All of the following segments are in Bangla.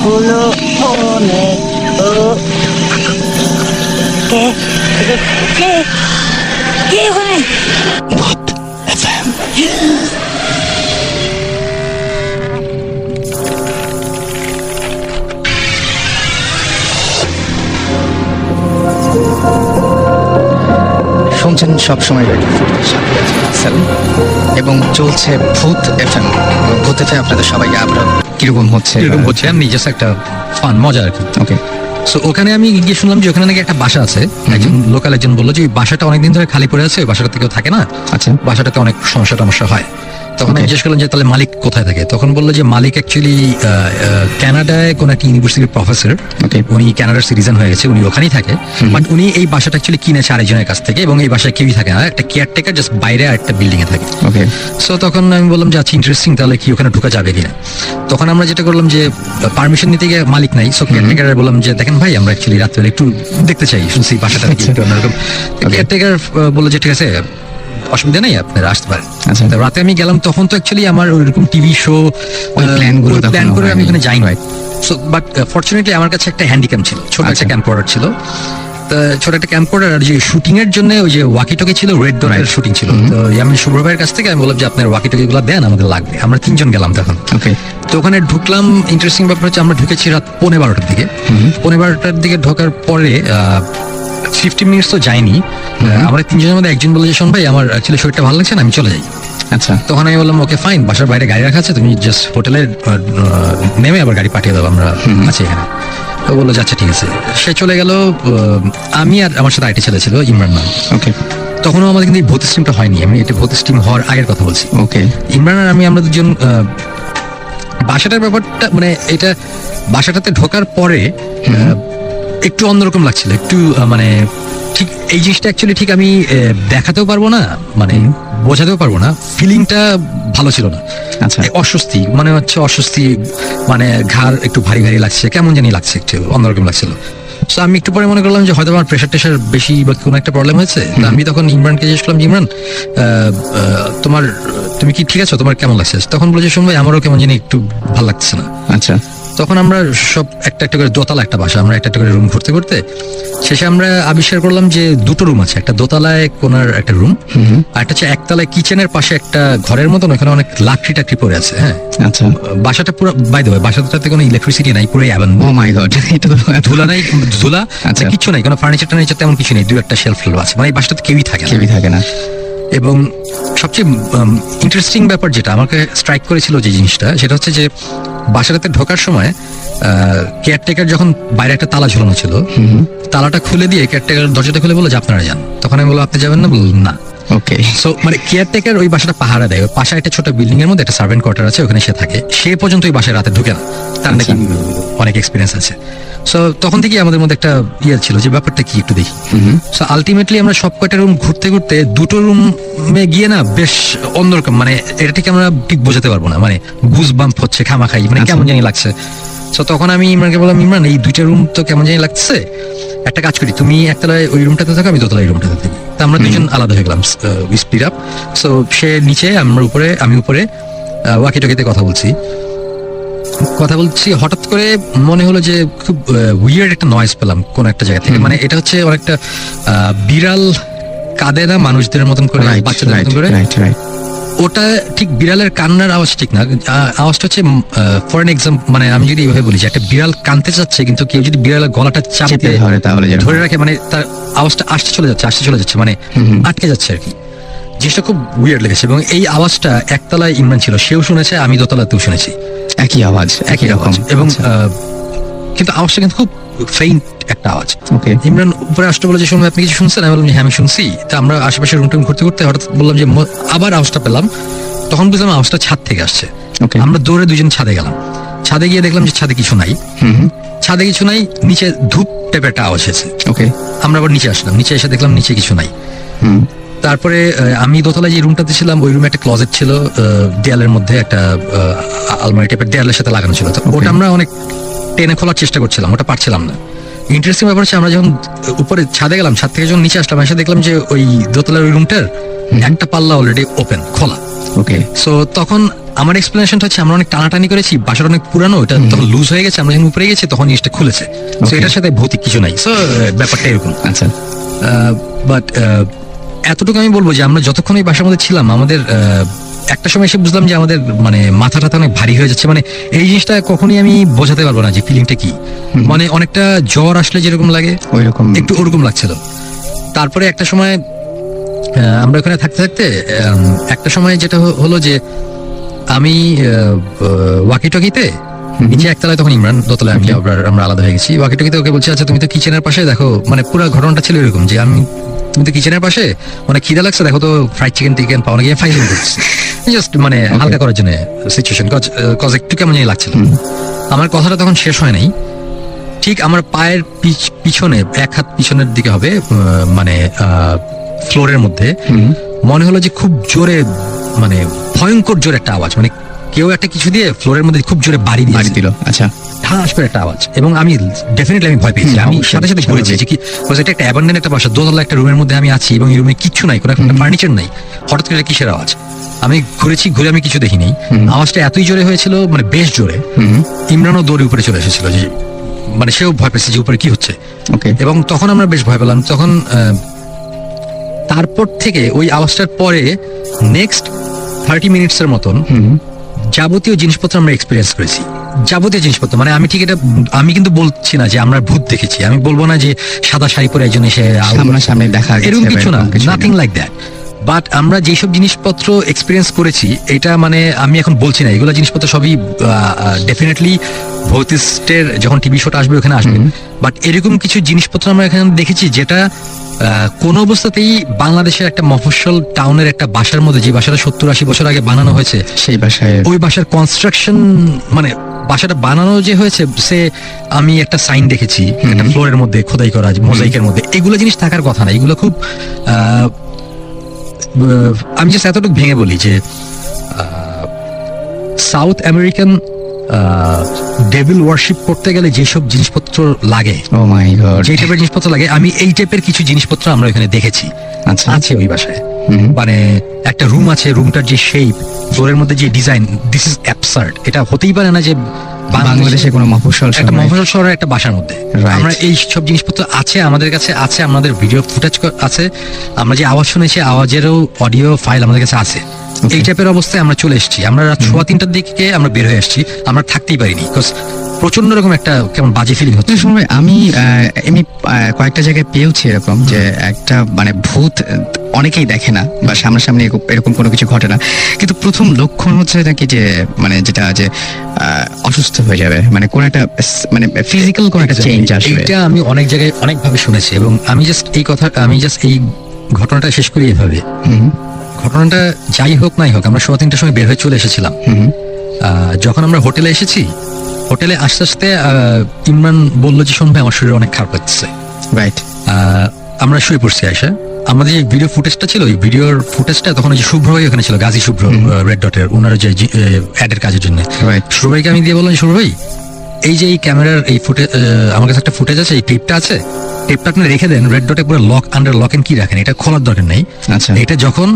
হলো অনেক। ও কে কে কে ওখানে? ভূত FM। শুনছেন সবসময় রেডিও ফুটের সাথে আছে রাসেল এবং চলছে ভূত FM। ভূত FM আপনাদের সবাইকে আবার কিরকম হচ্ছে? আমি জাস্ট একটা ফান মজা আর কি। ওকে, সো ওখানে আমি গিয়ে শুনলাম যে ওখানে নাকি একটা বাসা আছে। একজন লোকাল একজন বললো যে ওই বাসাটা অনেকদিন ধরে খালি পড়ে আছে, ওই বাসাটাতে কেউ থাকে না, আচ্ছা বাসাটাতে অনেক সমস্যা টমস্যা হয়। তখন আমি জিজ্ঞেস করলাম যে তাহলে মালিক কোথায় থাকে? তখন বললো যে মালিক অ্যাকচুয়ালি কানাডায় কোন একটা ইউনিভার্সিটির প্রফেসর। ওকে, উনি কানাডার সিটিজেন হয়ে গেছে, উনি ওখানেই থাকে, বাট উনি এই বাসাটা অ্যাকচুয়ালি কিনেছে আরেকজনের কাছ থেকে, এবং এই বাসায় কেউই থাকে না, একটা কেয়ারটেকার জাস্ট বাইরে আর একটা বিল্ডিং এ থাকে। ওকে। সো তখন আমি বললাম যে আচ্ছা ইন্টারেস্টিং, তাহলে কি ওখানে ঢোকা যাবে কিনা। তখন আমরা যেটা করলাম যে পারমিশন নিতে গিয়ে মালিক নাই, সো কেয়ারটেকার বললাম যে দেখেন ভাই আমরা অ্যাকচুয়ালি রাত্রে একটু দেখতে চাই, শুনছি বাসাটা নাকি একটু অন্যরকম। কেয়ারটেকার বললো যে ঠিক আছে অসুবিধা নেই, আপনারা আসতে পারেন। আচ্ছা। তো রাতে আমি গেলাম, তখন তো অ্যাকচুয়ালি আমার ওইরকম টিভি শো ওই প্ল্যানগুলো প্ল্যান করে আমি ওখানে যাই Right. সো বাট ফরচুনেটলি আমার কাছে একটা হ্যান্ডিক্যাম ছিল, ছোট একটা ক্যাম্পোর্ডার ছিল। তো ছোট একটা ক্যাম্পোর্ডার, আর যে শুটিং এর জন্য ওই যে ওয়াকি টকি ছিল, রেড ডটের শুটিং ছিল। তো আমি শুভ্র ভাইয়ের কাছ থেকে আমি বললাম যে আপনার ওয়াকি টকি গুলো দেন, আমাদের লাগবে। আমরা 3 জন গেলাম তখন। ওকে, তো ওখানে ঢুকলাম। ইন্টারেস্টিং ব্যাপার হচ্ছে আমরা ঢুকেছি রাত 12:15টার দিকে। 12:15টার দিকে ঢোকার পরে 50 মিনিটস তো যায়নি। আমরা 3 জনের মধ্যে একজন বলে যে শোন ভাই আমার অ্যাকচুয়ালি শরীরটা ভালো লাগছে না, আমি চলে যাই। আচ্ছা। তখন আমি বললাম ওকে ফাইন, বাসার বাইরে গাড়ি রাখা আছে, তুমি জাস্ট হোটেলে নেমে আবার গাড়ি পাঠিয়ে দাও, আমরা আছি এখানে। তো বললো যে আচ্ছা ঠিক আছে। সে চলে গেল। আমি আর আমার সাথে আরেকটা ছেলে ছিল, ইমরান নাম। ওকে, তখনও আমাদের কিন্তু এই ভূত স্টিমটা হয়নি, আমি এটা ভূত স্টিম হওয়ার আগের কথা বলছি। ওকে। ইমরান আর আমরা দুজন বাসাটার ব্যাপারটা মানে এটা বাসাটাতে ঢোকার পরে একটু অন্যরকম লাগছিল, একটু মানে ঠিক এই জিনিসটা অ্যাকচুয়ালি ঠিক আমি দেখাতেও পারবো না, মানে বোঝাতেও পারবো না, ফিলিংটা ভালো ছিল না। আচ্ছা। অস্বস্তি মানে হচ্ছে অস্বস্তি, মানে ঘাড় একটু ভারী ভারী লাগছে, কেমন জানি লাগছে, একটু অন্যরকম লাগছিল। তো আমি একটু পরে মনে করলাম যে হয়তো আমার প্রেশার টেশার বেশি বা কোনো একটা প্রবলেম হয়েছে। তো আমি তখন ইমরানকে জিজ্ঞেস করলাম যে ইমরান তুমি কি ঠিক আছো, তোমার কেমন লাগছে? তখন বলেছে শুন ভাই আমারও কেমন জানি একটু ভালো লাগছে না। আচ্ছা। তখন আমরা সব একটা একটা করে দোতলা একটা বাসা, আমরা একটা একটা করে রুম ঘুরতে ঘুরতে শেষে আমরা আবিষ্কার করলাম যে 2টো রুম আছে, একটা দোতলায় কোনার একটা রুম, আর একটা হচ্ছে একতলায় কিচেনের পাশে একটা ঘরের মতন, ওখানে অনেক লাকড়ি টাকড়ি পড়ে আছে। হ্যাঁ, আচ্ছা। বাসাটা পুরো বাই দ্য ওয়ে বাসাটাতে কোনো ইলেকট্রিসিটি নাই, পুরো ও মাই গড, এটা তো ধুলা নাই, ধুলা আচ্ছা। কিচ্ছু নাই, কোনো ফার্নিচার টার্নিচার তেমন কিছু নেই, 2-1টা শেলফ আছে, মানে এই বাসাটাতে কেউই থাকে না। কেউই থাকে না। এবং সবচেয়ে ইন্টারেস্টিং ব্যাপার যেটা আমাকে স্ট্রাইক করেছিল যে জিনিসটা, সেটা হচ্ছে যে বাসাটাতে ঢোকার সময় কেয়ারটেকার যখন বাইরে একটা তালা ঝুলানো ছিল, তালাটা খুলে দিয়ে কেয়ারটেকার দরজাটা খুলে বললো যে আপনারা যান। তখন আমি বললাম আপনি যাবেন না? বললাম না। ওকে। সো মানে কেয়ারটেকার ওই বাসাটা পাহারা দেয়, পাশে একটা ছোট বিল্ডিং এর মধ্যে একটা সার্ভেন্ট কোয়ার্টার আছে, ওখানে সে থাকে, সে পর্যন্ত ওই বাসায় রাতে ঢুকে না, তার নাকি অনেক এক্সপিরিয়েন্স আছে। সো তখন থেকেই আমাদের মধ্যে একটা ইয়ে ছিল যে ব্যাপারটা কি একটু দেখি। সো আলটিমেটলি আমরা সব কয়টা রুম ঘুরতে ঘুরতে 2টো রুমে গিয়ে না বেশ অন্যরকম, মানে এটা ঠিক আমরা ঠিক বোঝাতে পারবো না, মানে গুজ বাম্প হচ্ছে খামাখাই, মানে কেমন জানি লাগছে। সো তখন আমি ইমরানকে বললাম ইমরান এই 2টা রুম তো কেমন জানি লাগছে, একটা কাজ করি তুমি একতলায় ওই রুমটাতে থাকো, আমি দোতলায় রুমটাতে থাকি। তো আমরা দুজন আলাদা হয়ে গেলাম, স্প্লিট আপ। সো সে নিচে, আমি উপরে ওয়াকি টকিতে কথা বলছি, হঠাৎ করে মনে হলো যে খুব উইয়ার্ড একটা নয়েজ পেলাম কোন একটা জায়গা থেকে, মানে এটা হচ্ছে একটা বিড়াল কাঁদে না মানুষদের মতন করে, বাচ্চাদের মতন করে, ওটা ঠিক বিড়ালের কান্নার আওয়াজ ঠিক না, আওয়াজটা হচ্ছে ফর এন এক্সাম্পল, মানে আমি যদি এইভাবে বলি যে একটা বিড়াল কাঁদতে চাচ্ছে, কিন্তু কেউ যদি বিড়ালের গলাটা চাপতে ধরে তাহলে ধরে রাখে, মানে তার আওয়াজটা আসতে চলে যাচ্ছে, মানে আটকে যাচ্ছে আর কি। জিনিসটা খুব উইয়ার্ড লেগেছে, এবং এই আওয়াজটা একতলায় ইমরান ছিল, সেও শুনেছে, আমি দোতলাতেও শুনেছি, একই আওয়াজ, একই রকম। এবং কিন্তু আওয়াজটা কিন্তু খুব ফেইন্ট একটা আওয়াজ। ওকে। ইমরান উপরে আসতে বলে যে শুনবেন আপনি কিছু শুনছেন? আমি বললাম হ্যাঁ আমি শুনছি। তা আমরা আশেপাশে রুম টুম ঘুরতে ঘুরতে হঠাৎ বললাম যে আবার আওয়াজটা পেলাম, তখন বুঝলাম আওয়াজটা ছাদ থেকে আসছে। আমরা দৌড়ে 2জন ছাদে গেলাম, ছাদে গিয়ে দেখলাম যে ছাদে কিছু নাই, নিচে ধূপ টাইপের একটা আওয়াজ হয়েছে। ওকে, আমরা আবার নিচে আসলাম, নিচে এসে দেখলাম নিচে কিছু নাই। তারপরে আমি দোতলায় যে রুমটাতে ছিলাম ওই রুমে একটা ক্লোজেট ছিল, দেয়ালের মধ্যে একটা আলমারি টাইপের দেয়ালের সাথে লাগানো ছিল, ওটা আমরা অনেক টেনে খোলার চেষ্টা করছিলাম, ওটা পারছিলাম না। ইন্টারেস্টিং ব্যাপার হচ্ছে আমরা যখন উপরে ছাদে গেলাম, ছাদ থেকে যখন নিচে আসলাম, এসে দেখলাম যে ওই দোতলার ওই রুমটার একটা পাল্লা অলরেডি ওপেন, খোলা। ওকে। সো তখন আমার এক্সপ্লেনেশনটা হচ্ছে আমরা অনেক টানাটানি করেছি, বাসাটা অনেক পুরানো, এটা তখন লুজ হয়ে গেছে, আমরা যখন উপরে গেছি তখন জিনিসটা খুলেছে। তো Okay. এটার সাথে ভৌতিক কিছু নাই। সো ব্যাপারটা এরকম। আচ্ছা বাট এতটুকু আমি বলবো যে আমরা যতক্ষণ এই বাসার মধ্যে ছিলাম, আমাদের একটা সময় এসে বুঝলাম যে আমাদের মানে মাথাটা অনেক ভারী হয়ে যাচ্ছে। মানে এই জিনিসটা কখনোই আমি বোঝাতে পারবো না যে ফিলিংটা কি। মানে অনেকটা জ্বর আসলে যেরকম লাগে ওইরকম একটু ওরকম লাগছিল। তারপরে একটা সময় আমরা ওখানে থাকতে থাকতে একটা সময় যেটা হলো যে আমি ওয়াকি টকিতে নিচে একতলায়, তখন ইমরান দোতলায়, আমি আমরা আলাদা হয়ে গেছি। ওয়াকি টকিতে ওকে বলছি, আচ্ছা তুমি তো কিচেনের পাশে, দেখো মানে পুরো ঘটনাটা ছিল এরকম যে তুমি তো কিচেনের পাশে, মানে খিদা লাগছে, দেখো তো ফ্রাইড চিকেন পাওয়া গিয়ে ফাইলিং করছি জাস্ট মানে হালকা করার জন্য সিচুয়েশন, কজ একটু কেমন জানি লাগছিল। আমার কথাটা তখন শেষ হয় নাই, ঠিক আমার পায়ের পিছনে, এক হাত পিছনের দিকে হবে, মানে ফ্লোরের মধ্যে মনে হলো যে খুব জোরে, মানে ভয়ঙ্কর জোরে একটা আওয়াজ, মানে কেউ একটা কিছু দিয়ে ফ্লোরের মধ্যে খুব জোরে বাড়ি দিল। আচ্ছা ঠাস করে একটা আওয়াজ, এবং আমি ডেফিনেটলি আমি ভয় পেয়েছি। আমি সাথে সাথে ঘুরেছি যে কি, এটা একটা অ্যাবান্ডেন্ট একটা বাসা, দোতলা একটা রুমের মধ্যে আমি আছি এবং এই রুমে কিচ্ছু নাই, কোনো একটা ফার্নিচার নাই, হঠাৎ করে কিসের আওয়াজ। আমি ঘুরে আমি কিছু দেখিনি। আওয়াজটা এতই জোরে হয়েছিল, মানে বেশ জোরে। ইমরানও দৌড়ে উপরে চলে এসেছিল, যে মানে সেও ভয় পেয়েছে যে উপরে কি হচ্ছে। ওকে। এবং তখন আমরা বেশ ভয় পেলাম। তখন তারপর থেকে ওই আওয়াজটার পরে নেক্সট 30 মিনিটসের মতন যাবতীয় জিনিসপত্র আমরা এক্সপিরিয়েন্স করেছি। যাবতীয় জিনিসপত্র মানে আমি কিন্তু বলছি না যে আমরা ভূত দেখেছি, আমি বলবো না যে সাদা শাড়ি পরে একজন এসে সামনাসামনি দেখা এরকম কিছু না, নাথিং লাইক দ্যাট। বাট আমরা যেসব জিনিসপত্র এক্সপিরিয়েন্স করেছি, এটা মানে আমি এখন বলছি না, এগুলো জিনিসপত্র সবই ডেফিনেটলি ভৌতিস্টের যখন টিভি শোটা আসবে ওখানে আসবে। বাট এরকম কিছু জিনিসপত্র আমরা এখানে দেখেছি যেটা কোন অবস্থাতেই বাংলাদেশের একটা মফস্বল টাউনের একটা বাসার মধ্যে, যে বাসাটা 70-80 বছর আগে বানানো হয়েছে, সেই বাসায়, ওই বাসার কনস্ট্রাকশন, মানে বাসাটা বানানো যে হয়েছে, সে আমি একটা সাইন দেখেছি একটা ফ্লোরের মধ্যে খোদাই করা মোজাইকের মধ্যে, এগুলো জিনিস থাকার কথা না। এগুলো খুব আমি জাস্ট এতটুকু ভেঙে বলি যে সাউথ আমেরিকান ডেভিল ওয়ার্শিপ করতে গেলে যেসব জিনিসপত্র লাগে, ও মাই গড, যে টাইপের জিনিসপত্র লাগে, আমি এই টাইপের কিছু জিনিসপত্র আমরা এখানে দেখেছি। আচ্ছা আছে ওই বাসায়। মানে একটা রুম আছে, রুমটার যে শেপ, ফ্লোরের মধ্যে যে ডিজাইন, দিস ইজ অ্যাবসার্ড। এটা হতেই পারে না যে বাংলাদেশে কোনো মফস্বল শহরের একটা বাসার মধ্যে আমরা এই সব জিনিসপত্র আছে, আমাদের কাছে আছে, আমাদের ভিডিও ফুটেজ আছে, আমরা যে আওয়াজ শুনেছি আওয়াজেরও অডিও ফাইল আমাদের কাছে আছে। এই টাইপের অবস্থায় আমরা চলে এসেছি। আমরা রাত 3:15টার দিকে আমরা বের হয়ে এসেছি, আমরা থাকতেই পারিনি, বিকজ প্রচন্ড রকম একটা কেমন বাজে ফিলিং হচ্ছে। সময় আমি কয়েকটা জায়গায় পেয়েছি এরকম যে একটা মানে ভূত অনেকেই দেখে না বা সামনাসামনি এরকম কোনো কিছু ঘটে না, কিন্তু প্রথম লক্ষণ হচ্ছে নাকি যে মানে যেটা যে অসুস্থ হয়ে যাবে, মানে কোন একটা মানে ফিজিক্যাল কোন একটা চেঞ্জ আসবে। এটা আমি অনেক জায়গায় অনেকভাবে শুনেছি, এবং আমি জাস্ট এই ঘটনাটা শেষ করি এভাবে। ঘটনাটা যাই হোক নাই হোক, আমরা 3:15টার সময় বের হয়ে চলে এসেছিলাম। যখন আমরা হোটেলে এসেছি, হোটেলে আস্তে আস্তে ইমরান বললো যে শোন ভাই, আমার শরীর অনেক খারাপ লাগছে। রাইট। আমরা শুয়ে পড়ছি আয়সা। আমাদের যে ভিডিও ফুটেজটা ছিল, ওই ভিডিওর ফুটেজটা তখন ওই যে শুভ্র ভাই ওখানে ছিল, গাজী শুভ্র, রেড ডটের, ওনারা যে অ্যাডের কাজের জন্য। শুভ্র ভাইকে আমি দিয়ে বললাম, শুভ্র ভাই এই যে এই ক্যামেরার এই ফুটেজ, আমার কাছে একটা ফুটেজ আছে, এই টেপটা আছে, টেপটা আপনি রেখে দেন, রেড ডটে পুরো লক এন্ড কি রাখেন, এটা খোলার দরকার নেই। আচ্ছা, এটা যখন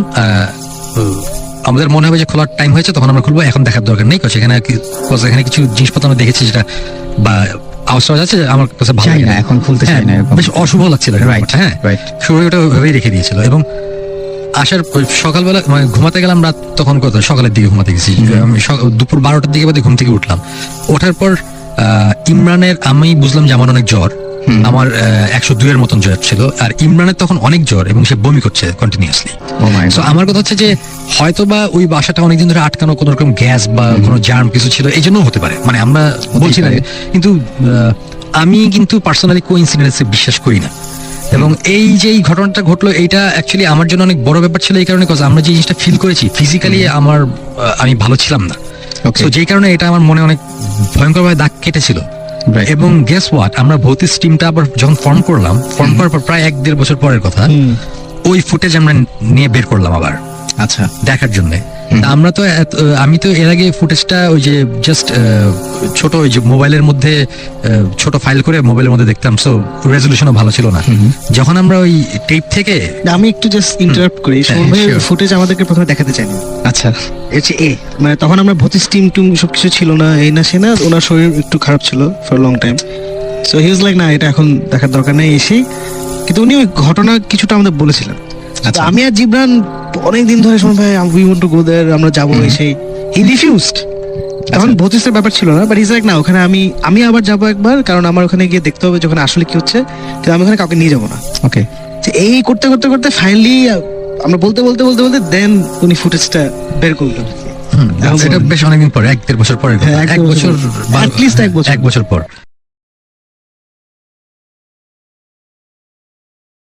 আমাদের মনে হবে যে খোলার টাইম হয়েছে তখন আমরা খুলবো, এখন দেখার দরকার নেই। এখানে কিছু জিনিসপত্র আমরা দেখেছি যেটা বা আওয়াজ আছে, আমার কাছে ভালো লাগে না, এখন খুলতে চাই না, বেশ অশুভ লাগছিল। হ্যাঁ, শুরু ওটা ওইভাবেই রেখে দিয়েছিল। এবং আসার সকালবেলা মানে ঘুমাতে গেলাম রাত তখন কত সকালের দিকে ঘুমাতে গেছি, আমি দুপুর 12টার দিকে বাদে ঘুম থেকে উঠলাম। ওঠার পর ইমরানের, আমি বুঝলাম যে আমার অনেক জ্বর, আমার 102 এর মতন জ্বর ছিল, আর ইমরানের তখন অনেক জ্বর এবং সে বমি করছে কন্টিনিউয়াসলি। সো আমার কথা হচ্ছে যে হয়তো বা ওই বাসাটা অনেকদিন ধরে আটকানো, কোনো রকম গ্যাস বা কোনো জার্ম কিছু ছিল, এই জন্য হতে পারে, মানে আমরা বলছি না। কিন্তু আমি কিন্তু পার্সোনালি কোইন্সিডেন্সে বিশ্বাস করি না। এবং এই যে এই ঘটনাটা ঘটলো, এইটা অ্যাকচুয়ালি আমার জন্য অনেক বড় ব্যাপার ছিল, এই কারণে আমরা যে জিনিসটা ফিল করেছি ফিজিক্যালি আমি ভালো ছিলাম না। তো যেই কারণে এটা আমার মনে অনেক ভয়ঙ্করভাবে দাগ কেটেছিল। এবং গেস হোয়াট, আমরা ভৌতিক টিমটা আবার যখন ফর্ম করার পর প্রায় 1-1.5 বছর পরের কথা, ওই ফুটেজ আমরা নিয়ে বের করলাম আবার। আচ্ছা দেখার জন্য। আমরা তো আমি তো এর আগে ফুটেজটা ওই যে জাস্ট ছোট ওই যে মোবাইলের মধ্যে ছোট ফাইল করে মোবাইলের মধ্যে দেখতাম, সো রেজলিউশনও ভালো ছিল না। যখন আমরা ওই টেপ থেকে আমি একটু জাস্ট ইন্টারাপ্ট করি, হ্যাঁ, শোভন ভাই sure. ফুটেজ আমাদেরকে প্রথমে দেখাতে চাইনি। আচ্ছা হচ্ছে মানে তখন আমরা ভর্তি টিম টুম সবকিছু ছিল না, এই না সে না, ওনার শরীর একটু খারাপ ছিল for long time. So he was like না এটা এখন দেখার দরকার নেই এসে, কিন্তু উনি ওই ঘটনা কিছুটা আমাদের বলেছিলেন। আচ্ছা। তো আমি আর জিবরান অনেক দিন ধরে শোভন ভাই উই ওয়ান্ট টু গো দেয়ার, আমরা যাবো এসে, হি রিফিউজড। তখন ভর্তির ব্যাপার ছিল না, বাট ইজ লাইক না ওখানে আমি আবার যাবো একবার, কারণ আমার ওখানে গিয়ে দেখতে হবে যখন আসলে কি হচ্ছে, কিন্তু আমি ওখানে কাউকে নিয়ে যাবো না। ওকে যে এই করতে করতে করতে ফাইনালি আমরা বলতে বলতে বলতে বলতে দেন উনি ফুটেজটা বের করলেন। এটা বেশ অনেকদিন পরে, 1-1.5 বছর পরে, হ্যাঁ, 1 বছর at least 1 বছর। 1 বছর পর